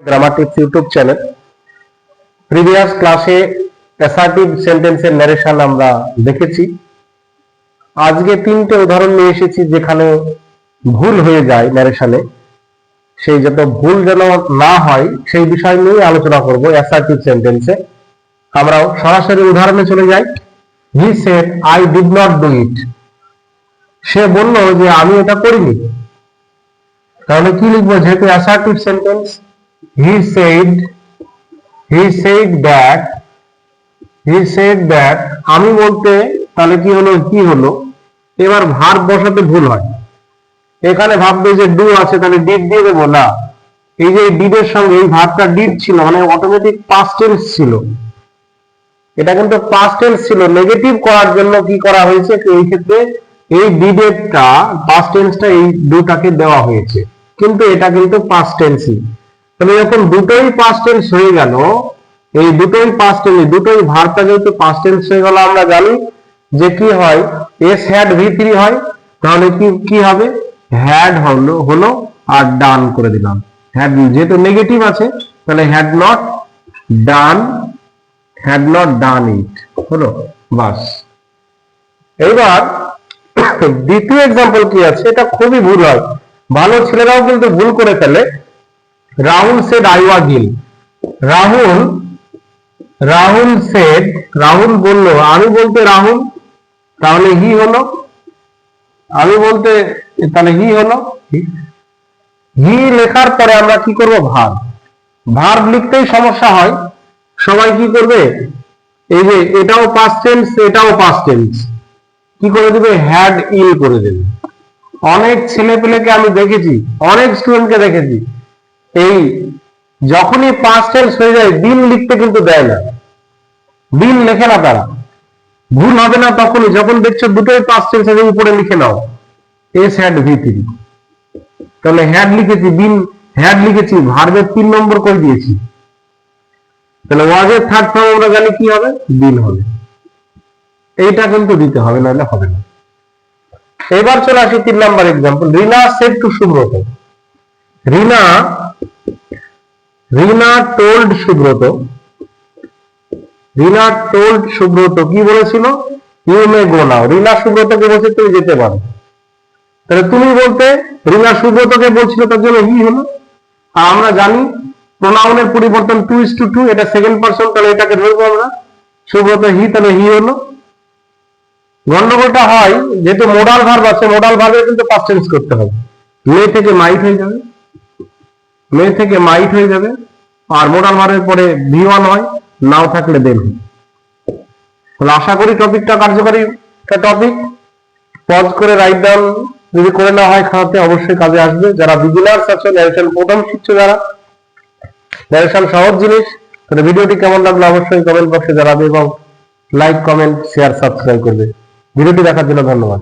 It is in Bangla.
Grammar tips YouTube channel. Previous ক্লাসে অ্যাসার্টিভ সেন্টেন্সের ন্যারেশন আমরা দেখেছি। আজকে তিনটে উদাহরণ নিয়ে এসেছি যেখানে ভুল হয়ে যায় ন্যারেশনে। সেই যত ভুল যেন না হয় সেই বিষয় নিয়ে আলোচনা করব অ্যাসার্টিভ সেন্টেন্সে। আমরা সরাসরি উদাহরণে চলে যাই। He said I did not do it. সে বলল যে আমি এটা করিনি। তাহলে কি লিখবো? যেহেতু assertive sentence, he said that আমি বলতে তাহলে কি হলো এবার ভার্ব বসাতে ভুল হয়। এখানে ভাববে যে ডু আছে তাহলে ডিড দিয়ে দেবো না। এই যে ডিড এর সঙ্গে এই ভার্বটা ডিড ছিল মানে অটোমেটিক পাস্ট টেন্স ছিল। এটা কিন্তু পাস্ট টেন্স ছিল, নেগেটিভ করার জন্য কি করা হয়েছে এই ক্ষেত্রে এই ডিডেরটা পাস্ট টেন্সটা এই ডুটাকে দেওয়া হয়েছে, কিন্তু এটা কিন্তু পাস্ট টেন্সই। তাহলে যখন দুটোই পাস্ট টেন্স হয়ে গেল, এই দুটোই পাস্ট টেন্স, দুটোই ভার্বটা যেহেতু পাস্ট টেন্স হয়ে গেল, আমরা জানি যে কি হয় এস হ্যাড V3 হয়। তাহলে কি হবে? হ্যাড হলো আর ডান করে দিলাম। হ্যাড যেহেতু নেগেটিভ আছে তাহলে হ্যাড নট ডান ইট হলো, বাস। এবার দ্বিতীয় এক্সাম্পল কি আছে, এটা খুবই ভুল হয়, ভালো ছেলেরাও কিন্তু ভুল করে ফেলে। রাহুল সেড আই ওয়াজ ইল। রাহুল বলল, আমি বলতে রাহুল, তাহলে হি হলো, আমি বলতে তাহলে হি হলো। হি লেখার পরে আমরা কি করব? ভার্ব লিখতেই সমস্যা হয়। সবাই কি করবে? এই যে এটাও পাস্ট টেন্স, এটাও পাস্ট টেন্স, কি করে দেবে? হ্যাড ইল করে দেবে। অনেক ছেলে পেলেকে আমি দেখেছি, অনেক স্টুডেন্টকে দেখেছি, এই যখনই পাস্ট টেন্স হয়ে যায় দিন লিখতে কিন্তু দেয় না, দিন লেখে না তারা। ভুল হবে না তখনই যখন দেখছো দুটোই পাস্ট টেন্স আছে, উপরে লিখে নাও এস হ্যাড V3। তাহলে হ্যাড লিখেছি, দিন হ্যাড লিখেছি, ভার্বের 3 নম্বর করে দিয়েছি। তাহলে ওয়াজের থার্ড ফর্ম আমরা জানি কি হবে? দিন হবে। এইটা কিন্তু দিতে হবে, নাহলে হবে না। এবার চলে আসি 3 নম্বর example. Rina said to Subrata. Rina told Subrata কি বলেছিল? ইউ মে গো নাও। রিনা সুব্রতকে বলছে তুমি যেতে পারো। তাহলে তুমি বলতে রিনা সুব্রতকে বলছিল, তার জন্য হি হলো। আর আমরা জানি প্রোনাউনের পরিবর্তন 2:2, এটা সেকেন্ড পারসন, তাহলে এটাকে ধরবো আমরা সুব্রত হি, তাহলে হি হলো। গন্ডগোলটা হয় যেহেতু মোডাল ভার্ব আছে, মোডাল ভার্বে কিন্তু পাস্ট টেন্স করতে হবে। মে থেকে মাইট হয়ে যাবে, আর মোডাল ভার্বের পরে V1 হয়, নাও থাকলে দেন। তাহলে আশা করি টপিকটা কার্যকরী টপিক। পজ করে রাইট ডাউন যদি করে না হয় খাওয়াতে অবশ্যই কাজে আসবে। যারা বিগিনার্স আছে, ন্যারেশন প্রথম শিখছে, যারা ন্যারেশন সহজ জিনিস, তাহলে ভিডিওটি কেমন লাগলো অবশ্যই কমেন্ট বক্সে জানাবে এবং লাইক, কমেন্ট, শেয়ার, সাবস্ক্রাইব করবে। ভিডিওটি দেখার জন্য ধন্যবাদ।